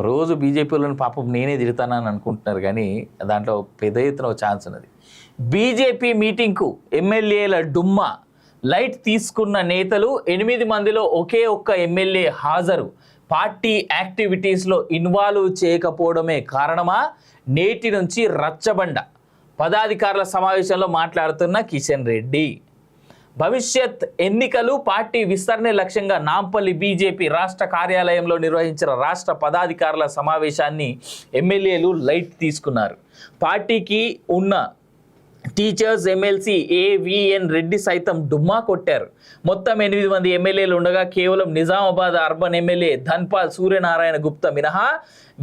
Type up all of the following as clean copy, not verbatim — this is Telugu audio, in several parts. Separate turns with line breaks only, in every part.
రోజు బీజేపీలోని పాపం నేనే తిడతానని అనుకుంటున్నారు, కానీ దాంట్లో పెద్ద ఎత్తున ఛాన్స్ ఉన్నది. బీజేపీ మీటింగ్కు ఎమ్మెల్యేల డుమ్మా, లైట్ తీసుకున్న నేతలు 8 మందిలో ఒకే ఒక్క ఎమ్మెల్యే హాజరు. పార్టీ యాక్టివిటీస్లో ఇన్వాల్వ్ చేయకపోవడమే కారణమా? నేటి నుంచి రచ్చబండ. పదాధికారుల సమావేశంలో మాట్లాడుతున్న కిషన్ రెడ్డి. భవిష్యత్ ఎన్నికలు, పార్టీ విస్తరణ లక్ష్యంగా నాంపల్లి బీజేపీ రాష్ట్ర కార్యాలయంలో నిర్వహించిన రాష్ట్ర పదాధికారుల సమావేశాన్ని ఎమ్మెల్యేలు లైట్ తీసుకున్నారు. పార్టీకి ఉన్న టీచర్స్ ఎమ్మెల్సీ ఏవిఎన్ రెడ్డి సైతం డుమ్మా కొట్టారు. మొత్తం 8 మంది ఎమ్మెల్యేలు ఉండగా కేవలం నిజామాబాద్ అర్బన్ ఎమ్మెల్యే ధన్పాల్ సూర్యనారాయణ గుప్తా మినహా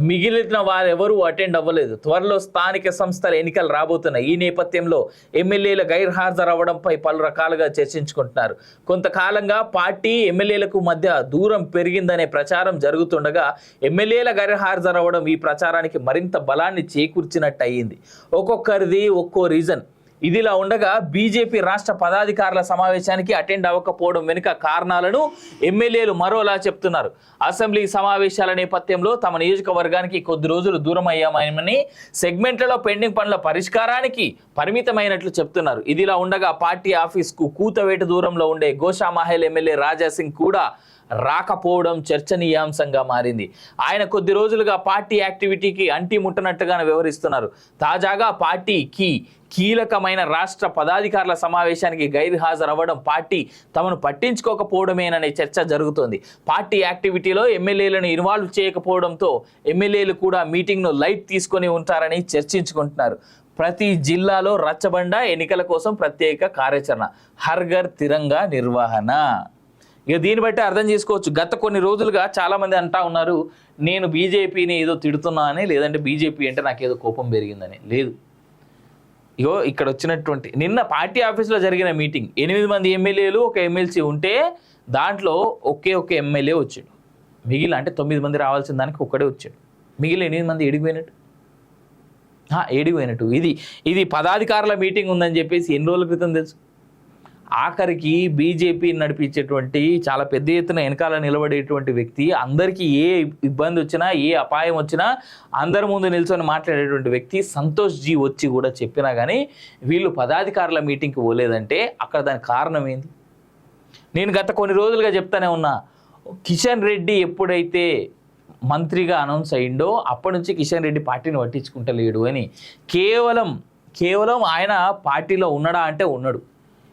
మిగిలిన వారెవరూ అటెండ్ అవ్వలేదు. త్వరలో స్థానిక సంస్థల ఎన్నికలు రాబోతున్నాయి. ఈ నేపథ్యంలో ఎమ్మెల్యేల గైర్హాజరు అవ్వడంపై పలు రకాలుగా చర్చించుకుంటున్నారు. కొంతకాలంగా పార్టీ ఎమ్మెల్యేలకు మధ్య దూరం పెరిగిందనే ప్రచారం జరుగుతుండగా ఎమ్మెల్యేల గైర్హాజరు అవ్వడం ఈ ప్రచారానికి మరింత బలాన్ని చేకూర్చినట్టు అయ్యింది. ఒక్కొక్కరిది ఒక్కో రీజన్. ఇదిలా ఉండగా బీజేపీ రాష్ట్ర పదాధికారుల సమావేశానికి అటెండ్ అవ్వకపోవడం వెనుక కారణాలను ఎమ్మెల్యేలు మరోలా చెప్తున్నారు. అసెంబ్లీ సమావేశాల నేపథ్యంలో తమ నియోజకవర్గానికి కొద్ది రోజులు దూరం అయ్యామని, సెగ్మెంట్లలో పెండింగ్ పనుల పరిష్కారానికి పరిమితమైనట్లు చెప్తున్నారు. ఇదిలా ఉండగా పార్టీ ఆఫీస్కు కూతవేటు దూరంలో ఉండే గోషామహల్ ఎమ్మెల్యే రాజాసింగ్ కూడా రాకపోవడం చర్చనీయాంశంగా మారింది. ఆయన కొద్ది రోజులుగా పార్టీ యాక్టివిటీకి అంటి ముట్టనట్టుగా వ్యవహరిస్తున్నారు. తాజాగా పార్టీకి కీలకమైన రాష్ట్ర పదాధికారుల సమావేశానికి గైర్హాజరు అవ్వడం పార్టీ తమను పట్టించుకోకపోవడమేననే చర్చ జరుగుతోంది. పార్టీ యాక్టివిటీలో ఎమ్మెల్యేలను ఇన్వాల్వ్ చేయకపోవడంతో ఎమ్మెల్యేలు కూడా మీటింగ్ను లైట్ తీసుకొని ఉంటారని చర్చించుకుంటున్నారు. ప్రతి జిల్లాలో రచ్చబండ, ఎన్నికల కోసం ప్రత్యేక కార్యాచరణ, హర్ఘర్ తిరంగా నిర్వహణ. ఇక దీన్ని బట్టి అర్థం చేసుకోవచ్చు. గత కొన్ని రోజులుగా చాలామంది అంటా ఉన్నారు, నేను బీజేపీని ఏదో తిడుతున్నా అని, లేదంటే బీజేపీ అంటే నాకేదో కోపం పెరిగిందని. లేదు, ఇగో ఇక్కడ వచ్చినటువంటి నిన్న పార్టీ ఆఫీస్లో జరిగిన మీటింగ్, 8 మంది ఎమ్మెల్యేలు ఒక ఎమ్మెల్సీ ఉంటే దాంట్లో ఒకే ఒక ఎమ్మెల్యే వచ్చాడు. మిగిలిన అంటే 9 మంది రావాల్సిన దానికి ఒక్కడే వచ్చాడు. మిగిలిన 8 మంది ఎడిగిపోయినట్టు. ఏడిపోయినట్టు. ఇది పదాధికారుల మీటింగ్ ఉందని చెప్పేసి ఎన్ని రోజుల క్రితం తెలుసు. ఆఖరికి బీజేపీ నడిపించేటువంటి చాలా పెద్ద ఎత్తున వెనకాల నిలబడేటువంటి వ్యక్తి, అందరికీ ఏ ఇబ్బంది వచ్చినా ఏ అపాయం వచ్చినా అందరి ముందు నిల్చొని మాట్లాడేటువంటి వ్యక్తి సంతోష్ జీ వచ్చి కూడా చెప్పినా కానీ వీళ్ళు పదాధికారుల మీటింగ్కి పోలేదంటే అక్కడ దానికి కారణం ఏంది? నేను గత కొన్ని రోజులుగా చెప్తానే ఉన్నా, కిషన్ రెడ్డి ఎప్పుడైతే మంత్రిగా అనౌన్స్ అయ్యిండో అప్పటి నుంచి కిషన్ రెడ్డి పార్టీని పట్టించుకుంటలేడు అని. కేవలం ఆయన పార్టీలో ఉన్నాడా అంటే ఉన్నాడు.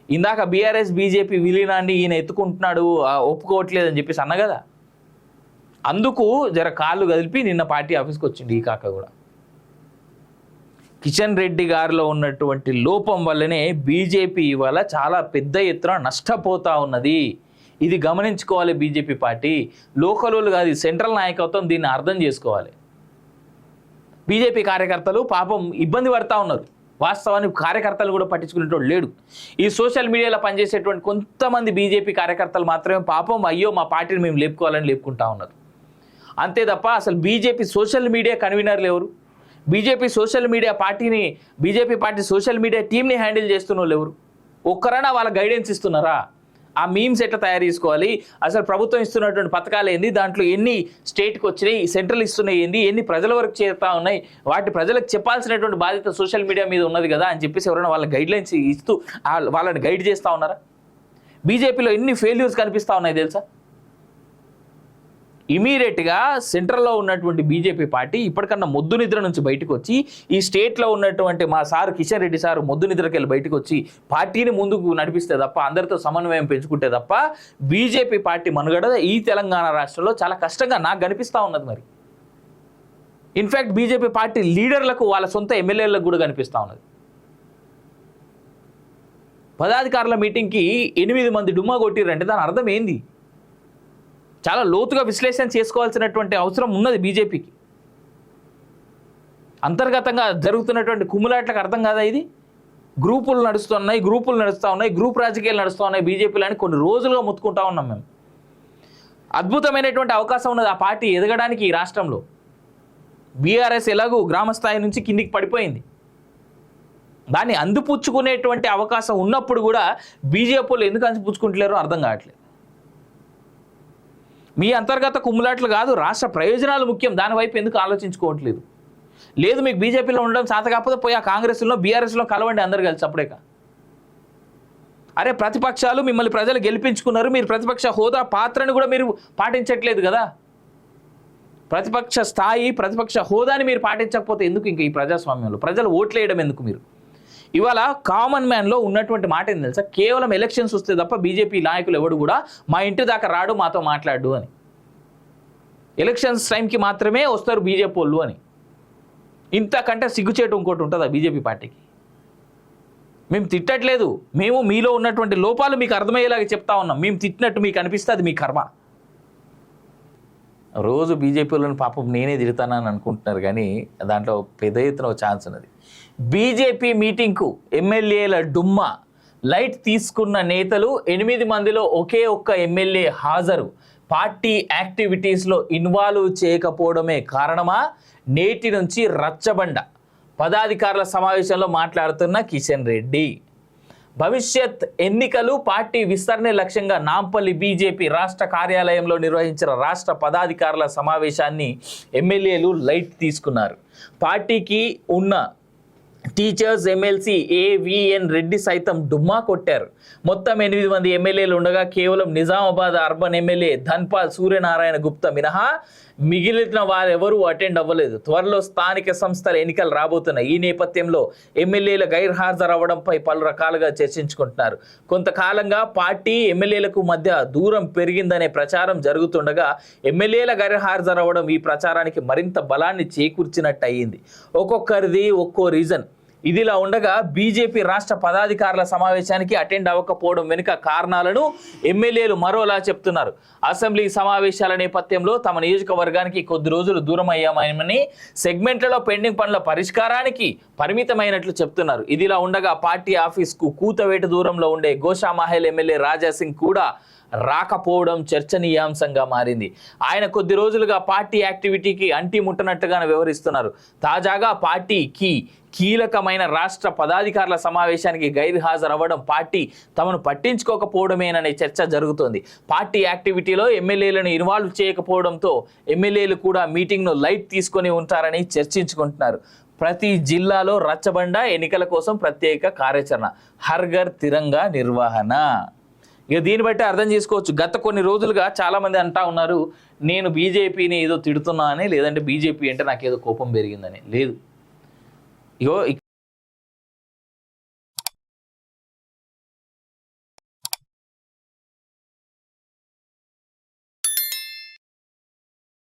ఇందాక బీఆర్ఎస్ బీజేపీ విలీనాన్ని ఈయన ఎత్తుకుంటున్నాడు, ఒప్పుకోవట్లేదని చెప్పేసి అన్న కదా, అందుకు జర కాళ్ళు కదిలిపి నిన్న పార్టీ ఆఫీస్కి వచ్చింది ఈ కాక కూడా. కిషన్ రెడ్డి గారిలో ఉన్నటువంటి లోపం వల్లనే బీజేపీ ఇవాళ చాలా పెద్ద ఎత్తున నష్టపోతూ ఉన్నది. ఇది గమనించుకోవాలి బీజేపీ పార్టీ. లోకల్ కాదు, సెంట్రల్ నాయకత్వం దీన్ని అర్థం చేసుకోవాలి. బీజేపీ కార్యకర్తలు పాపం ఇబ్బంది పడుతూ ఉన్నారు. వాస్తవానికి కార్యకర్తలు కూడా పట్టించుకునేటోడు లేడు. ఈ సోషల్ మీడియాలో పనిచేసేటువంటి కొంతమంది బీజేపీ కార్యకర్తలు మాత్రమే పాపం అయ్యో మా పార్టీని మేము లేపుకోవాలని లేపుకుంటా ఉన్నారు. అంతే తప్ప అసలు బీజేపీ సోషల్ మీడియా కన్వీనర్లు ఎవరు? BJP social media BJP party social media టీంని హ్యాండిల్ చేస్తున్న వాళ్ళు ఎవరు? ఒక్కరైనా వాళ్ళ గైడెన్స్ ఇస్తున్నారా? ఆ మీమ్స్ ఎట్లా తయారు చేసుకోవాలి, అసలు ప్రభుత్వం ఇస్తున్నటువంటి పథకాలు ఏంది, దాంట్లో ఎన్ని స్టేట్కి వచ్చినాయి, సెంట్రల్ ఇస్తున్నాయి ఏంది, ఎన్ని ప్రజల వరకు చేరుతా ఉన్నాయి, వాటి ప్రజలకు చెప్పాల్సినటువంటి బాధ్యత సోషల్ మీడియా మీద ఉన్నది కదా అని చెప్పేసి ఎవరైనా వాళ్ళ గైడ్లైన్స్ ఇస్తూ వాళ్ళని గైడ్ చేస్తూ ఉన్నారా? బీజేపీలో ఎన్ని ఫెయిల్యూర్స్ కనిపిస్తూ ఉన్నాయి తెలుసా? ఇమీడియట్గా సెంట్రల్లో ఉన్నటువంటి బీజేపీ పార్టీ ఇప్పటికన్నా మొద్దు నిద్ర నుంచి బయటకు వచ్చి, ఈ స్టేట్లో ఉన్నటువంటి మా సారు కిషన్ రెడ్డి సారు మొద్దు నిద్రకి వెళ్ళి బయటకు వచ్చి పార్టీని ముందుకు నడిపిస్తే తప్ప, అందరితో సమన్వయం పెంచుకుంటే తప్ప బీజేపీ పార్టీ మనుగడ ఈ తెలంగాణ రాష్ట్రంలో చాలా కష్టంగా నాకు కనిపిస్తూ ఉన్నది. మరి ఇన్ఫ్యాక్ట్ బీజేపీ పార్టీ లీడర్లకు వాళ్ళ సొంత ఎమ్మెల్యేలకు కూడా కనిపిస్తూ ఉన్నది. పదాధికారుల మీటింగ్కి 8 మంది డుమ్మా కొట్టిరంటే దాని అర్థం ఏంది? చాలా లోతుగా విశ్లేషణ చేసుకోవాల్సినటువంటి అవసరం ఉన్నది బీజేపీకి. అంతర్గతంగా జరుగుతున్నటువంటి కుమ్ములాట్లకు అర్థం కాదా ఇది? గ్రూపులు నడుస్తూ ఉన్నాయి, గ్రూప్ రాజకీయాలు నడుస్తూ ఉన్నాయి బీజేపీలో అని కొన్ని రోజులుగా ముత్తుకుంటా ఉన్నాం మేము. అద్భుతమైనటువంటి అవకాశం ఉన్నది ఆ పార్టీ ఎదగడానికి ఈ రాష్ట్రంలో. బీఆర్ఎస్ ఎలాగూ గ్రామ స్థాయి నుంచి కిందికి పడిపోయింది. దాన్ని అందిపుచ్చుకునేటువంటి అవకాశం ఉన్నప్పుడు కూడా బీజేపీలు ఎందుకు అందిపుచ్చుకుంటలేరో అర్థం కావట్లేదు. మీ అంతర్గత కుమ్ములాట్లు కాదు, రాష్ట్ర ప్రయోజనాలు ముఖ్యం. దానివైపు ఎందుకు ఆలోచించుకోవట్లేదు? లేదు, మీకు బీజేపీలో ఉండడం చేత కాకపోతే పోయి ఆ కాంగ్రెస్లో బీఆర్ఎస్లో కలవండి అందరు కలిసి అప్పుడేక. అరే ప్రతిపక్షాలు మిమ్మల్ని ప్రజలు గెలిపించుకున్నారు, మీరు ప్రతిపక్ష హోదా పాత్రను కూడా మీరు పాటించట్లేదు కదా. ప్రతిపక్ష స్థాయి, ప్రతిపక్ష హోదాని మీరు పాటించకపోతే ఎందుకు ఇంకా ఈ ప్రజాస్వామ్యంలో ప్రజలు ఓట్లేయడం ఎందుకు? మీరు ఇవాళ కామన్ మ్యాన్లో ఉన్నటువంటి మాట ఏం తెలుసా, కేవలం ఎలక్షన్స్ వస్తే తప్ప బీజేపీ నాయకులు ఎవడు కూడా మా ఇంటి దాకా రాడు, మాతో మాట్లాడు అని. ఎలక్షన్స్ టైంకి మాత్రమే వస్తారు బీజేపీ వాళ్ళు అని. ఇంతకంటే సిగ్గుచేటు ఇంకోటి ఉంటుందా బీజేపీ పార్టీకి? మేము తిట్టట్లేదు, మేము మీలో ఉన్నటువంటి లోపాలు మీకు అర్థమయ్యేలాగా చెప్తా ఉన్నాం. మేము తిట్టినట్టు మీకు అనిపిస్తే అది మీ కర్మ. రోజు బీజేపీలను పాపం నేనే తిడతానని అనుకుంటున్నారు కానీ దాంట్లో పెద్ద ఎత్తున ఒక ఛాన్స్ ఉన్నది. బీజేపీ మీటింగ్కు ఎమ్మెల్యేల డుమ్మా, లైట్ తీసుకున్న నేతలు 8 మందిలో ఒకే ఒక్క ఎమ్మెల్యే హాజరు. పార్టీ యాక్టివిటీస్లో ఇన్వాల్వ్ చేయకపోవడమే కారణమా? నేటి నుంచి రచ్చబండ. పదాధికారుల సమావేశంలో మాట్లాడుతున్న కిషన్ రెడ్డి. భవిష్యత్ ఎన్నికలు, పార్టీ విస్తరణ లక్ష్యంగా నాంపల్లి బీజేపీ రాష్ట్ర కార్యాలయంలో నిర్వహించిన రాష్ట్ర పదాధికారుల సమావేశాన్ని ఎమ్మెల్యేలు లైట్ తీసుకున్నారు. పార్టీకి ఉన్న టీచర్స్ ఎమ్మెల్సీ ఏవిఎన్ రెడ్డి సైతం డుమ్మా కొట్టారు. మొత్తం 8 మంది ఎమ్మెల్యేలు ఉండగా కేవలం నిజామాబాద్ అర్బన్ ఎమ్మెల్యే ధన్పాల్ సూర్యనారాయణ గుప్తా మినహా మిగిలిన వారెవరూ అటెండ్ అవ్వలేదు. త్వరలో స్థానిక సంస్థల ఎన్నికలు రాబోతున్నాయి. ఈ నేపథ్యంలో ఎమ్మెల్యేల గైర్హాజరవ్వడంపై పలు రకాలుగా చర్చించుకుంటున్నారు. కొంతకాలంగా పార్టీ ఎమ్మెల్యేలకు మధ్య దూరం పెరిగిందనే ప్రచారం జరుగుతుండగా ఎమ్మెల్యేల గైర్హాజరవ్వడం ఈ ప్రచారానికి మరింత బలాన్ని చేకూర్చినట్టు అయ్యింది. ఒక్కొక్కరిది ఒక్కో రీజన్. ఇదిలా ఉండగా బీజేపీ రాష్ట్ర పదాధికారుల సమావేశానికి అటెండ్ అవ్వకపోవడం వెనుక కారణాలను ఎమ్మెల్యేలు మరోలా చెప్తున్నారు. అసెంబ్లీ సమావేశాల నేపథ్యంలో తమ నియోజకవర్గానికి కొద్ది రోజులు దూరం అయ్యామని, సెగ్మెంట్లలో పెండింగ్ పనుల పరిష్కారానికి పరిమితమైనట్లు చెప్తున్నారు. ఇదిలా ఉండగా పార్టీ ఆఫీస్కు కూతవేటు దూరంలో ఉండే గోషామహల్ ఎమ్మెల్యే రాజాసింగ్ కూడా రాకపోవడం చర్చనీయాంశంగా మారింది. ఆయన కొద్ది రోజులుగా పార్టీ యాక్టివిటీకి అంటి ముట్టనట్టుగానే వ్యవహరిస్తున్నారు. తాజాగా పార్టీకి కీలకమైన రాష్ట్ర పదాధికారుల సమావేశానికి గైర్హాజరవ్వడం పార్టీ తమను పట్టించుకోకపోవడమేననే చర్చ జరుగుతోంది. పార్టీ యాక్టివిటీలో ఎమ్మెల్యేలను ఇన్వాల్వ్ చేయకపోవడంతో ఎమ్మెల్యేలు కూడా మీటింగ్ను లైట్ తీసుకొని ఉంటారని చర్చించుకుంటున్నారు. ప్రతి జిల్లాలో రచ్చబండ, ఎన్నికల కోసం ప్రత్యేక కార్యాచరణ, హర్ఘర్ తిరంగా నిర్వహణ. ఇక దీన్ని బట్టి అర్థం చేసుకోవచ్చు. గత కొన్ని రోజులుగా చాలామంది అంటా ఉన్నారు, నేను బీజేపీని ఏదో తిడుతున్నా అని, లేదంటే బీజేపీ అంటే నాకేదో కోపం పెరిగిందని. లేదు, ఇగో